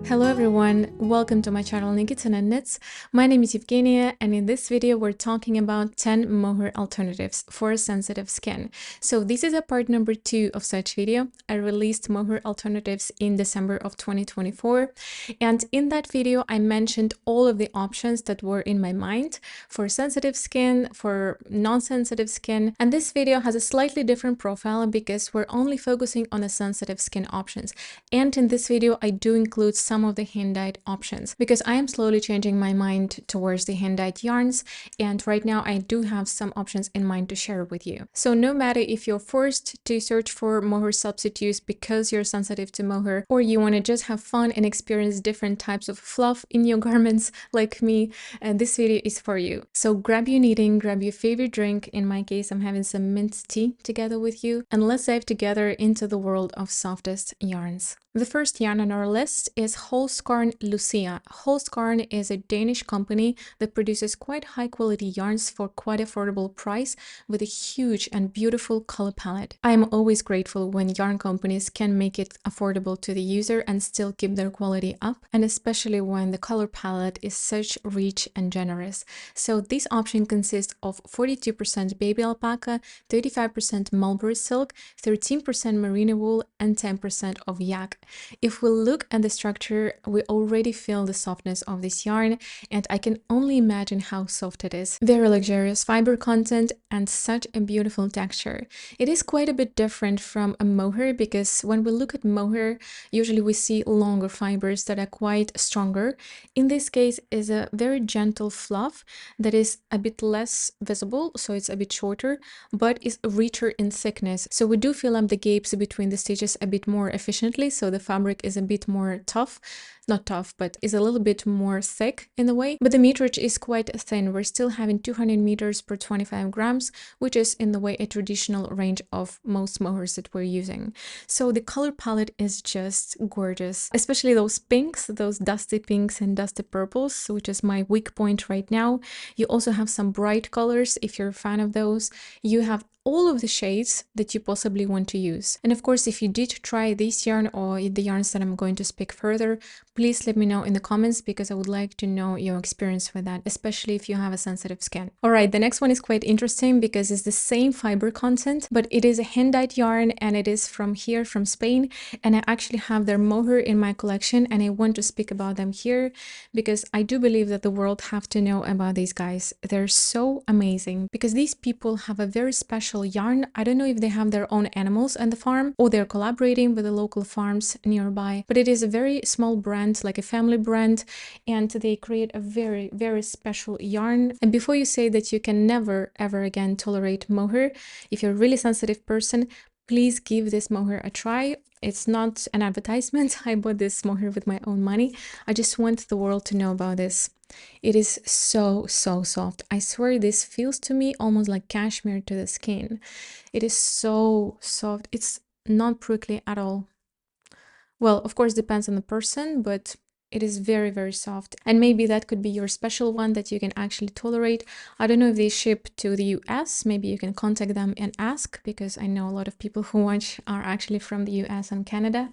Hello everyone, welcome to my channel Nikitinaknits. My name is Evgeniya, and in this video we're talking about 10 mohair alternatives for sensitive skin. So this is a part number 2 of such video. I released mohair alternatives in December of 2024, and in that video I mentioned all of the options that were in my mind for sensitive skin, for non-sensitive skin, and this video has a slightly different profile because we're only focusing on the sensitive skin options. And in this video I do include some of the hand-dyed options because I am slowly changing my mind towards the hand-dyed yarns, and right now I do have some options in mind to share with you. So no matter if you're forced to search for mohair substitutes because you're sensitive to mohair, or you want to just have fun and experience different types of fluff in your garments like me, this video is for you. So grab your knitting, grab your favorite drink. In my case I'm having some mint tea together with you, and let's dive together into the world of softest yarns. The first yarn on our list is Holst Garn Lucia. Holst Garn is a Danish company that produces quite high quality yarns for quite affordable price with a huge and beautiful color palette. I am always grateful when yarn companies can make it affordable to the user and still keep their quality up, and especially when the color palette is such rich and generous. So this option consists of 42% baby alpaca, 35% mulberry silk, 13% merino wool, and 10% of yak. If we look at the structure, we already feel the softness of this yarn, and I can only imagine how soft it is. Very luxurious fiber content and such a beautiful texture. It is quite a bit different from a mohair because when we look at mohair, usually we see longer fibers that are quite stronger. In this case, is a very gentle fluff that is a bit less visible, so it's a bit shorter, but is richer in thickness. So we do fill up the gapes between the stitches a bit more efficiently, so the fabric is a bit more tough, not tough, but is a little bit more thick in a way. But the meterage is quite thin. We're still having 200 meters per 25 grams, which is in the way a traditional range of most mohairs that we're using. So the color palette is just gorgeous, especially those pinks, those dusty pinks and dusty purples, which is my weak point right now. You also have some bright colors if you're a fan of those. You have all of the shades that you possibly want to use. And of course, if you did try this yarn or the yarns that I'm going to speak further, please let me know in the comments because I would like to know your experience with that, especially if you have a sensitive skin. All right, the next one is quite interesting because it's the same fiber content, but it is a hand-dyed yarn and it is from here, from Spain, and I actually have their mohair in my collection and I want to speak about them here because I do believe that the world have to know about these guys. They're so amazing because these people have a very special yarn. I don't know if they have their own animals on the farm or they're collaborating with the local farms nearby, but it is a very small brand, like a family brand, and they create a very, very special yarn. And before you say that you can never ever again tolerate mohair, if you're a really sensitive person, please give this mohair a try. It's not an advertisement. I bought this mohair with my own money. I just want the world to know about this. It is so soft. I swear this feels to me almost like cashmere to the skin. It is so soft. It's not prickly at all. Well, of course, depends on the person, but it is very, very soft. And maybe that could be your special one that you can actually tolerate. I don't know if they ship to the US. Maybe you can contact them and ask, because I know a lot of people who watch are actually from the US and Canada.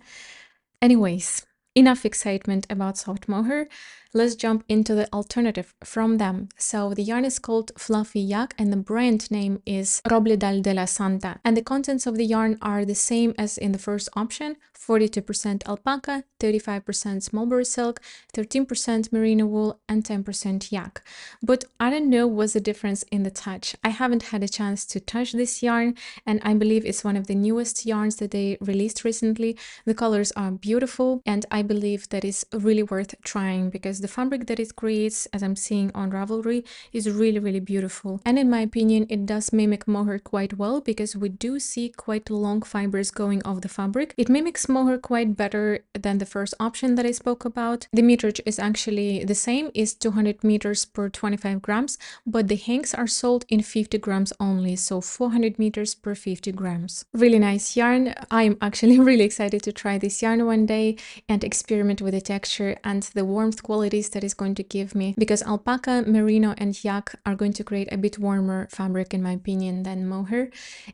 Anyways, enough excitement about soft mohair. Let's jump into the alternative from them. So the yarn is called Fluffy Yak and the brand name is Robledal de la Santa. And the contents of the yarn are the same as in the first option: 42% alpaca, 35% mulberry silk, 13% merino wool, and 10% yak. But I don't know what's the difference in the touch. I haven't had a chance to touch this yarn, and I believe it's one of the newest yarns that they released recently. The colors are beautiful, and I believe that it's really worth trying because the fabric that it creates, as I'm seeing on Ravelry, is really, really beautiful. And in my opinion, it does mimic mohair quite well because we do see quite long fibers going off the fabric. It mimics mohair quite better than the first option that I spoke about. The meterage is actually the same, is 200 meters per 25 grams, but the hanks are sold in 50 grams only, so 400 meters per 50 grams. Really nice yarn. I'm actually really excited to try this yarn one day and experiment with the texture and the warmth quality qualities that is going to give me, because alpaca, merino and yak are going to create a bit warmer fabric in my opinion than mohair,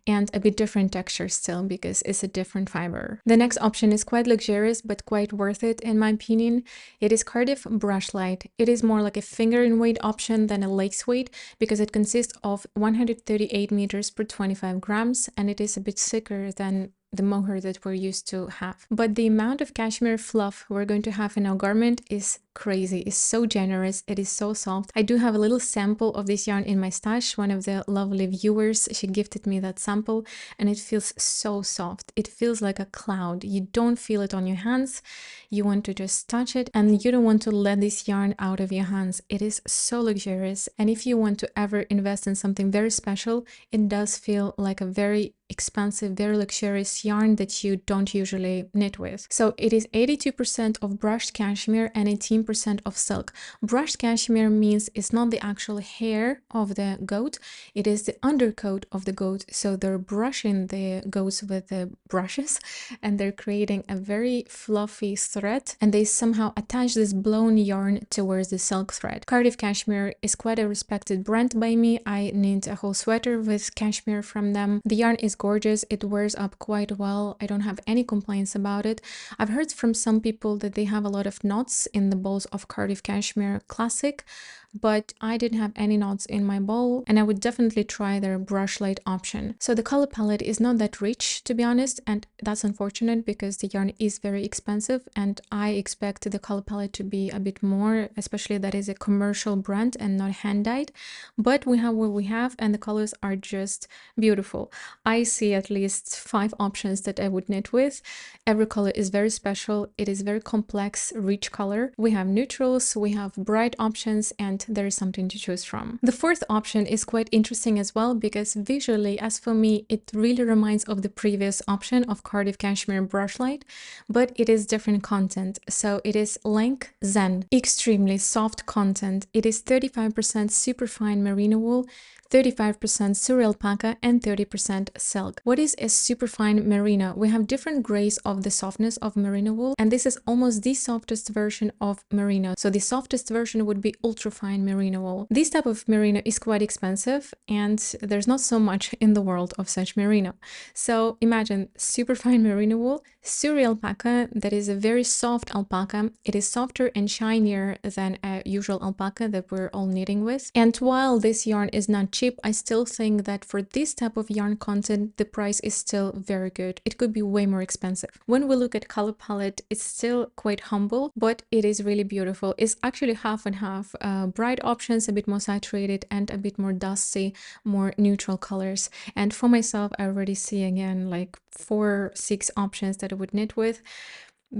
and a bit different texture still because it's a different fiber. The next option is quite luxurious but quite worth it in my opinion. It is Cardiff Brushlight. It is more like a finger in weight option than a lace weight because it consists of 138 meters per 25 grams, and it is a bit thicker than the mohair that we're used to have. But the amount of cashmere fluff we're going to have in our garment is crazy. It's so generous. It is so soft. I do have a little sample of this yarn in my stash. One of the lovely viewers, she gifted me that sample, and it feels so soft. It feels like a cloud. You don't feel it on your hands. You want to just touch it, and you don't want to let this yarn out of your hands. It is so luxurious, and if you want to ever invest in something very special, it does feel like a very expensive, very luxurious yarn that you don't usually knit with. So it is 82% of brushed cashmere and 18% of silk. Brushed cashmere means it's not the actual hair of the goat, it is the undercoat of the goat. So they're brushing the goats with the brushes, and they're creating a very fluffy thread, and they somehow attach this blown yarn towards the silk thread. Cardiff Cashmere is quite a respected brand by me. I knit a whole sweater with cashmere from them. The yarn is gorgeous. It wears up quite well. I don't have any complaints about it. I've heard from some people that they have a lot of knots in the balls of Cardiff Cashmere Classic, but I didn't have any knots in my bowl, and I would definitely try their Brushlight option. So the color palette is not that rich, to be honest, and that's unfortunate because the yarn is very expensive, and I expect the color palette to be a bit more, especially that is a commercial brand and not hand-dyed. But we have what we have, and the colors are just beautiful. I see at least 5 options that I would knit with. Every color is very special. It is very complex, rich color. We have neutrals, we have bright options, and there is something to choose from. The fourth option is quite interesting as well because visually, as for me, it really reminds of the previous option of Cardiff Cashmere Brushlight, but it is different content. So it is Length Zen, extremely soft content. It is 35% superfine merino wool, 35% Suri alpaca, and 30% silk. What is a superfine merino? We have different grays of the softness of merino wool, and this is almost the softest version of merino. So the softest version would be ultrafine merino wool. This type of merino is quite expensive, and there's not so much in the world of such merino. So imagine superfine merino wool, Suri alpaca, that is a very soft alpaca. It is softer and shinier than a usual alpaca that we're all knitting with. And while this yarn is not cheap, I still think that for this type of yarn content, the price is still very good. It could be way more expensive. When we look at color palette, it's still quite humble, but it is really beautiful. It's actually half and half, bright options, a bit more saturated, and a bit more dusty, more neutral colors. And for myself, I already see again like 4-6 options that I would knit with.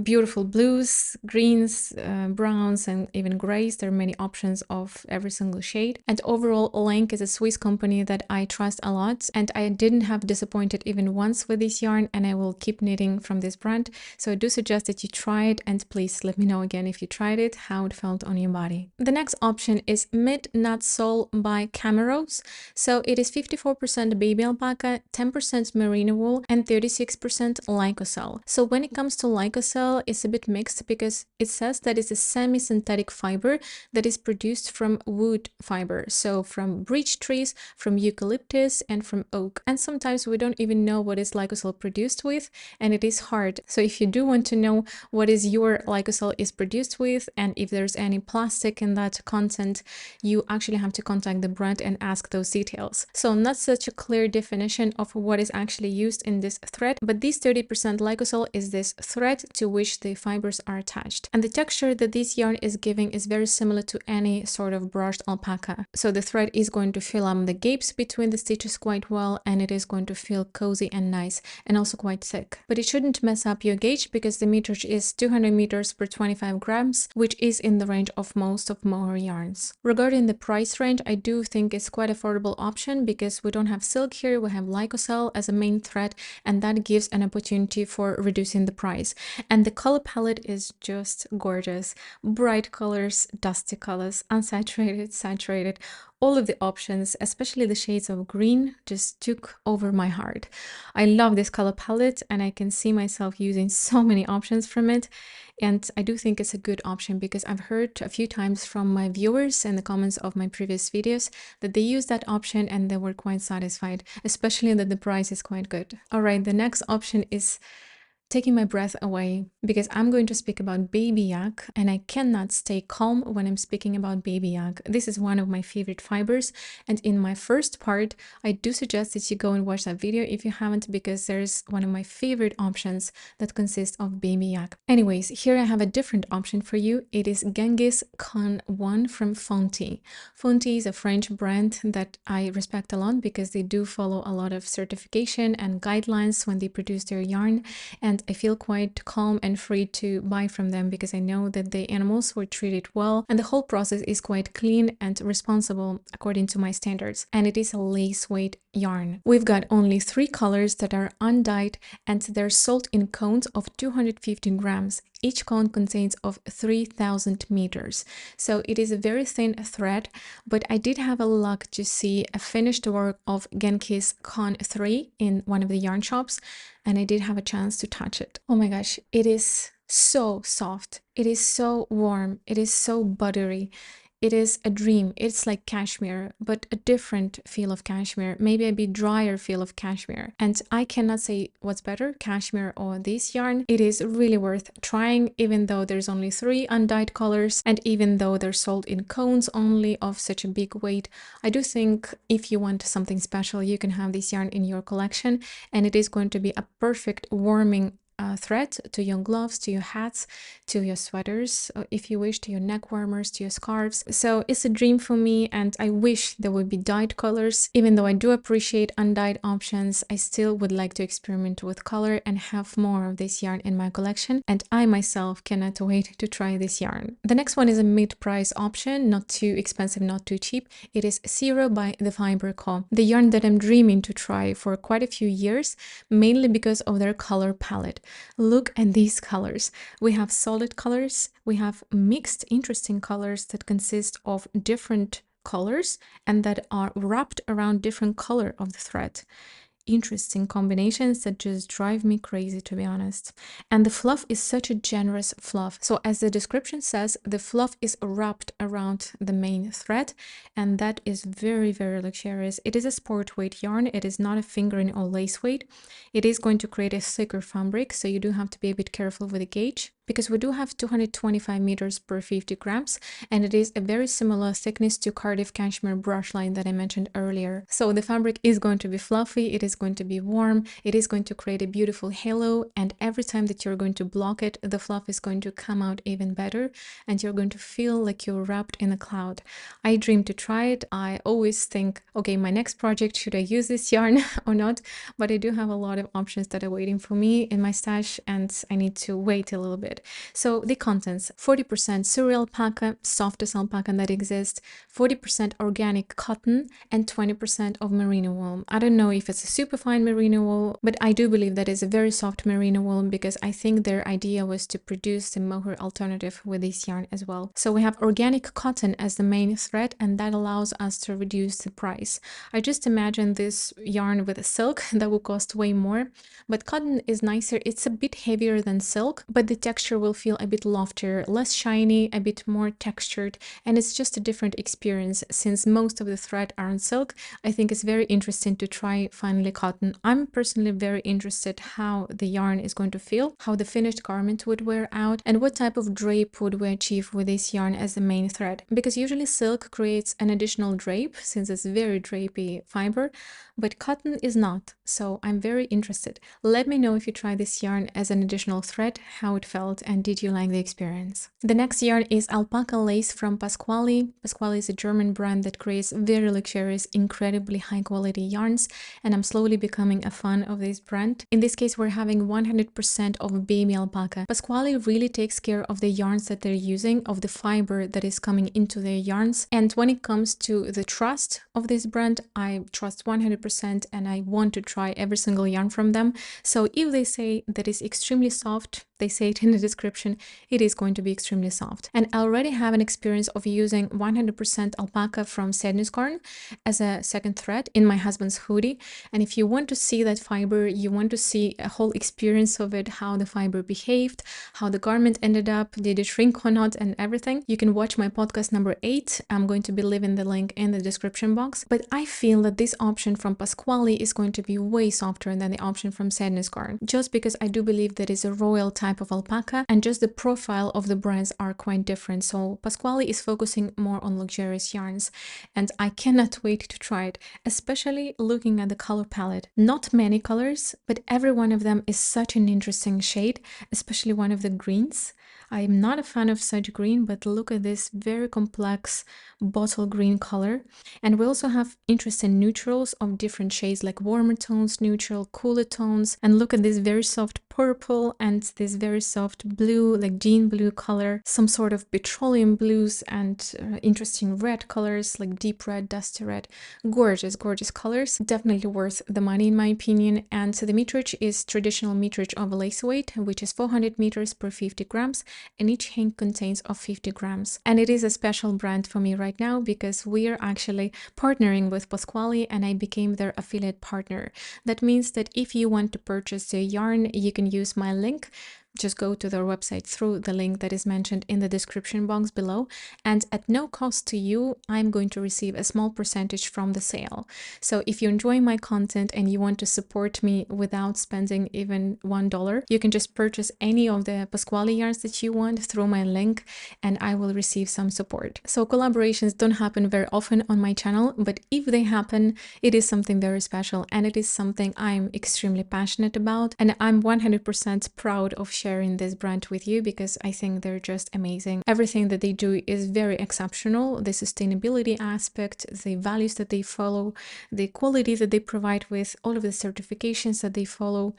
Beautiful blues, greens, browns, and even grays. There are many options of every single shade. And overall, Lenk is a Swiss company that I trust a lot, and I didn't have disappointed even once with this yarn, and I will keep knitting from this brand. So I do suggest that you try it, and please let me know again if you tried it, how it felt on your body. The next option is Midnatssol by CaMaRose. So it is 54% baby alpaca, 10% merino wool, and 36% lyocell. So when it comes to lyocell, it's a bit mixed because it says that it's a semi-synthetic fiber that is produced from wood fiber, so from beech trees, from eucalyptus, and from oak. And sometimes we don't even know what is lyocell produced with, and it is hard. So if you do want to know what is your lyocell is produced with, and if there's any plastic in that content, you actually have to contact the brand and ask those details. So not such a clear definition of what is actually used in this thread, but this 30% lyocell is this thread to which the fibers are attached. And the texture that this yarn is giving is very similar to any sort of brushed alpaca. So the thread is going to fill up the gapes between the stitches quite well, and it is going to feel cozy and nice, and also quite thick. But it shouldn't mess up your gauge because the meterage is 200 meters per 25 grams, which is in the range of most of mohair yarns. Regarding the price range, I do think it's quite affordable option because we don't have silk here, we have lyocell as a main thread, and that gives an opportunity for reducing the price. And And the color palette is just gorgeous. Bright colors, dusty colors, unsaturated, saturated, all of the options, especially the shades of green, just took over my heart. I love this color palette and I can see myself using so many options from it. And I do think it's a good option because I've heard a few times from my viewers in the comments of my previous videos that they use that option and they were quite satisfied, especially that the price is quite good. All right, the next option is taking my breath away because I'm going to speak about baby yak, and I cannot stay calm when I'm speaking about baby yak. This is one of my favorite fibers, and in my first part I do suggest that you go and watch that video if you haven't, because there's one of my favorite options that consists of baby yak. Anyways, here I have a different option for you. It is Gengis Khan 1 from Fonti. Fonti is a French brand that I respect a lot because they do follow a lot of certification and guidelines when they produce their yarn, and I feel quite calm and free to buy from them because I know that the animals were treated well and the whole process is quite clean and responsible according to my standards. And it is a lace weight yarn. We've got only 3 colors that are undyed and they're sold in cones of 250 grams. Each cone contains of 3,000 meters. So it is a very thin thread, but I did have a luck to see a finished work of Gengis Khan 3 in one of the yarn shops, and I did have a chance to touch it. Oh my gosh, it is so soft. It is so warm. It is so buttery. It is a dream. It's like cashmere, but a different feel of cashmere, maybe a bit drier feel of cashmere. And I cannot say what's better, cashmere or this yarn. It is really worth trying, even though there's only 3 undyed colors, and even though they're sold in cones only of such a big weight. I do think if you want something special, you can have this yarn in your collection, and it is going to be a perfect warming thread to your gloves, to your hats, to your sweaters, if you wish, to your neck warmers, to your scarves. So it's a dream for me, and I wish there would be dyed colors. Even though I do appreciate undyed options, I still would like to experiment with color and have more of this yarn in my collection, and I myself cannot wait to try this yarn. The next one is a mid-price option, not too expensive, not too cheap. It is Cirro by the Fiber Co. The yarn that I'm dreaming to try for quite a few years, mainly because of their color palette. Look at these colors. We have solid colors, we have mixed interesting colors that consist of different colors and that are wrapped around different color of the thread. Interesting combinations that just drive me crazy, to be honest. And the fluff is such a generous fluff. So as the description says, the fluff is wrapped around the main thread, and that is very, very luxurious. It is a sport weight yarn. It is not a fingering or lace weight. It is going to create a thicker fabric, so you do have to be a bit careful with the gauge, because we do have 225 meters per 50 grams, and it is a very similar thickness to Cardiff Cashmere Brushlight that I mentioned earlier. So the fabric is going to be fluffy, it is going to be warm, it is going to create a beautiful halo, and every time that you're going to block it, the fluff is going to come out even better, and you're going to feel like you're wrapped in a cloud. I dream to try it. I always think, okay, my next project, should I use this yarn or not? But I do have a lot of options that are waiting for me in my stash, and I need to wait a little bit. So the contents: 40% Suri alpaca, softest alpaca that exists, 40% organic cotton, and 20% of merino wool. I don't know if it's a superfine merino wool, but I do believe that it's a very soft merino wool because I think their idea was to produce the mohair alternative with this yarn as well. So we have organic cotton as the main thread, and that allows us to reduce the price. I just imagine this yarn with silk that will cost way more, but cotton is nicer. It's a bit heavier than silk, but the texture will feel a bit loftier, less shiny, a bit more textured, and it's just a different experience. Since most of the thread are on silk, I think it's very interesting to try finally cotton. I'm personally very interested how the yarn is going to feel, how the finished garment would wear out, and what type of drape would we achieve with this yarn as the main thread, because usually silk creates an additional drape since it's very drapey fiber, but cotton is not. So I'm very interested. Let me know if you try this yarn as an additional thread, how it felt. felt and did you like the experience? The next yarn is Alpaca Lace from Pascuali. Pascuali is a German brand that creates very luxurious, incredibly high quality yarns, and I'm slowly becoming a fan of this brand. In this case, we're having 100% of baby alpaca. Pascuali really takes care of the yarns that they're using, of the fiber that is coming into their yarns. And when it comes to the trust of this brand, I trust 100% and I want to try every single yarn from them. So if they say that it's extremely soft, they say it in the description, it is going to be extremely soft. And I already have an experience of using 100% alpaca from Garn as a second thread in my husband's hoodie. And if you want to see that fiber, you want to see a whole experience of it, how the fiber behaved, how the garment ended up, did it shrink or not, and everything, you can watch my podcast number 8. I'm going to be leaving the link in the description box. But I feel that this option from Pascuali is going to be way softer than the option from Garn, just because I do believe that it's a royal type of alpaca and just the profile of the brands are quite different. So Pascuali is focusing more on luxurious yarns and I cannot wait to try it, especially looking at the color palette. Not many colors, but every one of them is such an interesting shade, especially one of the greens. I'm not a fan of such green, but look at this very complex bottle green color. And we also have interesting neutrals of different shades, like warmer tones, neutral, cooler tones. And look at this very soft purple and this very soft blue, like jean blue color, some sort of petroleum blues and interesting red colors, like deep red, dusty red. Gorgeous, gorgeous colors. Definitely worth the money in my opinion. And so the meterage is traditional meterage of lace weight, which is 400 meters per 50 grams. And each hank contains of 50 grams. And it is a special brand for me right now because we are actually partnering with Pascuali and I became their affiliate partner. That means that if you want to purchase the yarn, you can use my link. Just go to their website through the link that is mentioned in the description box below, and at no cost to you, I'm going to receive a small percentage from the sale. So if you enjoy my content and you want to support me without spending even $1, you can just purchase any of the Pascuali yarns that you want through my link and I will receive some support. So collaborations don't happen very often on my channel, but if they happen, it is something very special and it is something I'm extremely passionate about, and I'm 100% proud of sharing this brand with you because I think they're just amazing. Everything that they do is very exceptional. The sustainability aspect, the values that they follow, the quality that they provide with, all of the certifications that they follow,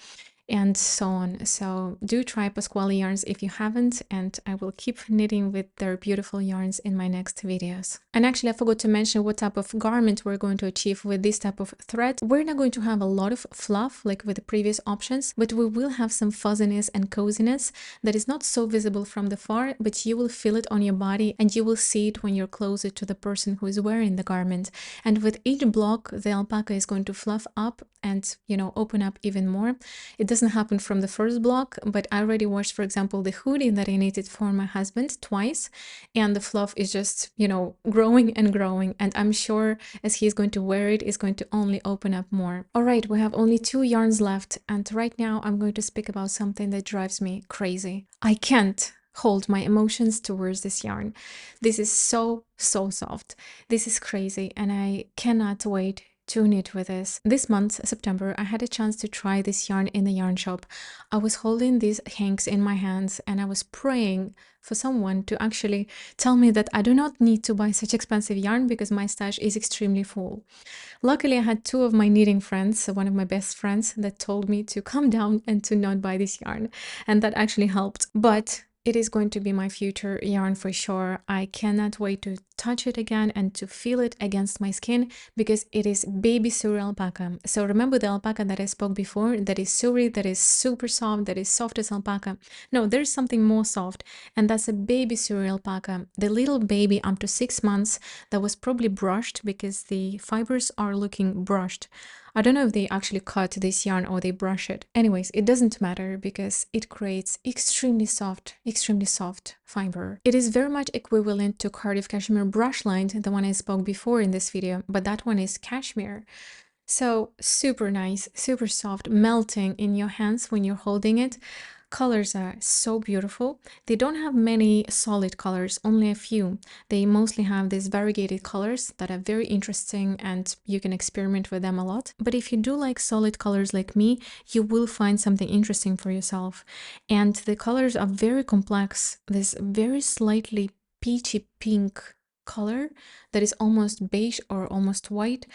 and so on. So do try Pascuali yarns if you haven't, and I will keep knitting with their beautiful yarns in my next videos. And actually I forgot to mention what type of garment we're going to achieve with this type of thread. We're not going to have a lot of fluff like with the previous options, but we will have some fuzziness and coziness that is not so visible from the far, but you will feel it on your body and you will see it when you're closer to the person who is wearing the garment. And with each block, the alpaca is going to fluff up and, you know, open up even more. It doesn't happen from the first block, but I already washed, for example, the hoodie that I knitted for my husband twice, and the fluff is just, you know, growing and growing, and I'm sure as he's going to wear it, it's going to only open up more. All right, we have only 2 yarns left, and right now I'm going to speak about something that drives me crazy. I can't hold my emotions towards this yarn. This is so soft. This is crazy, and I cannot wait to knit with this. This month, September, I had a chance to try this yarn in the yarn shop. I was holding these hanks in my hands and I was praying for someone to actually tell me that I do not need to buy such expensive yarn because my stash is extremely full. Luckily, I had 2 of my knitting friends, one of my best friends, that told me to calm down and to not buy this yarn, and that actually helped. But it is going to be my future yarn for sure. I cannot wait to touch it again and to feel it against my skin because it is baby Suri alpaca. So remember the alpaca that I spoke before, that is Suri, that is super soft, that is softest alpaca. No, there's something more soft, and that's a baby Suri alpaca, the little baby up to 6 months that was probably brushed because the fibers are looking brushed. I don't know if they actually cut this yarn or they brush it. Anyways, it doesn't matter because it creates extremely soft fiber. It is very much equivalent to Cardiff Cashmere Brushlight, the one I spoke before in this video, but that one is cashmere. So super nice, super soft, melting in your hands when you're holding it. Colors are so beautiful. They don't have many solid colors, only a few. They mostly have these variegated colors that are very interesting and you can experiment with them a lot. But if you do like solid colors like me, you will find something interesting for yourself. And the colors are very complex. This very slightly peachy pink color that is almost beige or almost white.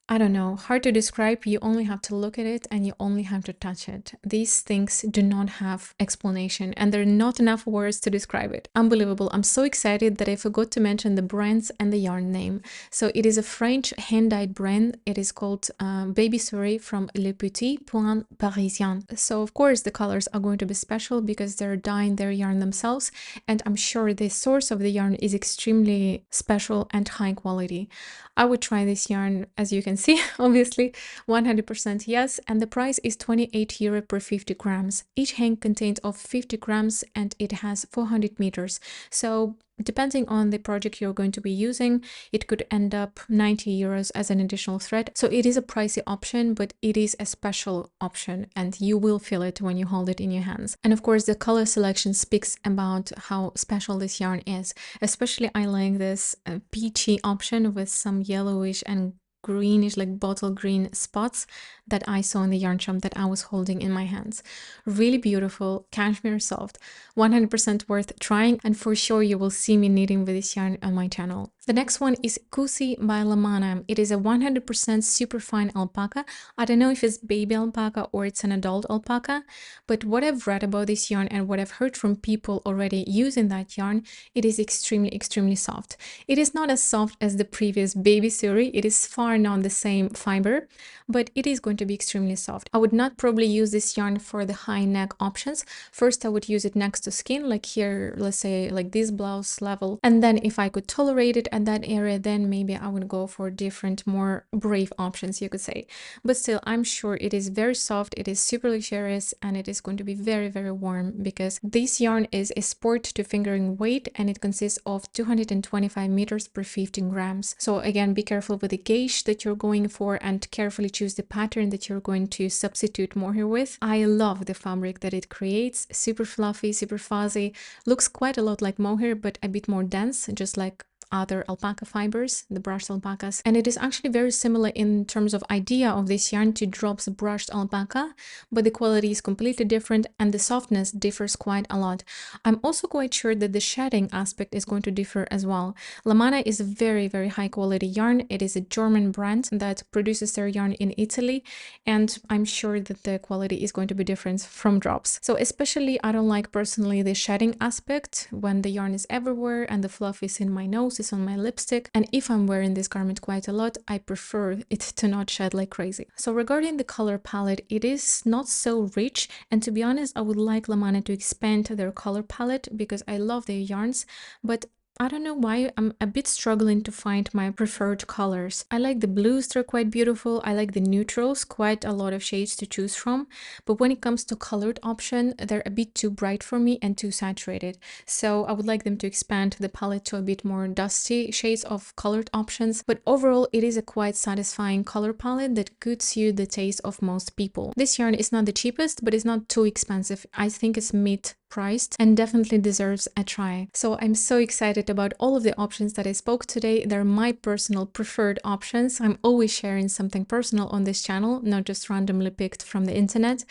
I don't know, hard to describe. You only have to look at it and you only have to touch it. These things do not have explanation and there are not enough words to describe it. Unbelievable. I'm so excited that I forgot to mention the brands and the yarn name. So it is a French hand-dyed brand. It is called Baby Suri from Le Petit Point Parisien. So of course the colors are going to be special because they're dyeing their yarn themselves, and I'm sure the source of the yarn is extremely special and high quality. I would try this yarn, as you can see, obviously, 100% yes, and the price is 28 euro per 50 grams. Each hank contains of 50 grams and it has 400 meters. So depending on the project you're going to be using, it could end up 90 euros as an additional thread. So it is a pricey option, but it is a special option and you will feel it when you hold it in your hands. And of course, the color selection speaks about how special this yarn is. Especially I like this peachy option with some yellowish and greenish, like bottle green spots that I saw in the yarn shop that I was holding in my hands. Really beautiful, cashmere soft, 100% worth trying, and for sure you will see me knitting with this yarn on my channel. The next one is Cusi by Lamana. It is a 100% superfine alpaca. I don't know if it's baby alpaca or it's an adult alpaca, but what I've read about this yarn and what I've heard from people already using that yarn, it is extremely soft. It is not as soft as the previous baby Suri. It is far not the same fiber, but it is going to be extremely soft. I would not probably use this yarn for the high neck options. First, I would use it next to skin, like here, let's say like this blouse level. And then if I could tolerate it at that area, then maybe I would go for different, more brave options, you could say. But still, I'm sure it is very soft, it is super luxurious, and it is going to be very warm because this yarn is a sport to fingering weight and it consists of 225 meters per 15 grams. So again, be careful with the gauge that you're going for and carefully choose the pattern that you're going to substitute mohair with. I love the fabric that it creates, super fluffy, super fuzzy, looks quite a lot like mohair but a bit more dense, just like other alpaca fibers, the brushed alpacas, and it is actually very similar in terms of idea of this yarn to Drop's brushed alpaca, but the quality is completely different and the softness differs quite a lot. I'm also quite sure that the shedding aspect is going to differ as well. Lamana is a very high quality yarn. It is a German brand that produces their yarn in Italy, and I'm sure that the quality is going to be different from Drops. So especially I don't like personally the shedding aspect when the yarn is everywhere and the fluff is in my nose, is on my lipstick, and if I'm wearing this garment quite a lot, I prefer it to not shed like crazy. So regarding the color palette, it is not so rich, and to be honest, I would like Lamana to expand their color palette because I love their yarns, but I don't know why I'm a bit struggling to find my preferred colors. I like the blues, they're quite beautiful. I like the neutrals, quite a lot of shades to choose from. But when it comes to colored option, they're a bit too bright for me and too saturated. So I would like them to expand the palette to a bit more dusty shades of colored options. But overall, it is a quite satisfying color palette that could suit the taste of most people. This yarn is not the cheapest, but it's not too expensive. I think it's mid-priced and definitely deserves a try. So I'm so excited about all of the options that I spoke today. They're my personal preferred options. I'm always sharing something personal on this channel, not just randomly picked from the internet.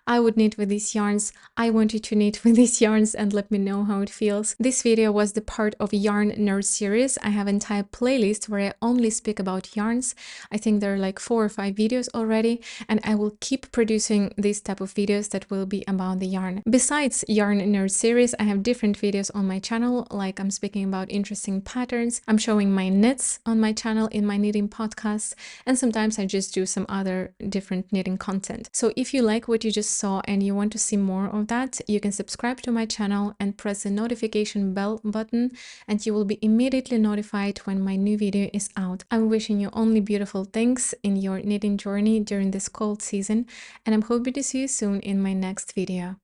I would knit with these yarns. I want you to knit with these yarns and let me know how it feels. This video was the part of Yarn Nerd series. I have an entire playlist where I only speak about yarns. I think there are like 4 or 5 videos already, and I will keep producing these type of videos that will be about the yarn. Besides Yarn Nerd series, I have different videos on my channel, like I'm speaking about interesting patterns. I'm showing my knits on my channel in my knitting podcast, and sometimes I just do some other different knitting content. So if you like what you just saw and you want to see more of that, you can subscribe to my channel and press the notification bell button, and you will be immediately notified when my new video is out. I'm wishing you only beautiful things in your knitting journey during this cold season, and I'm hoping to see you soon in my next video.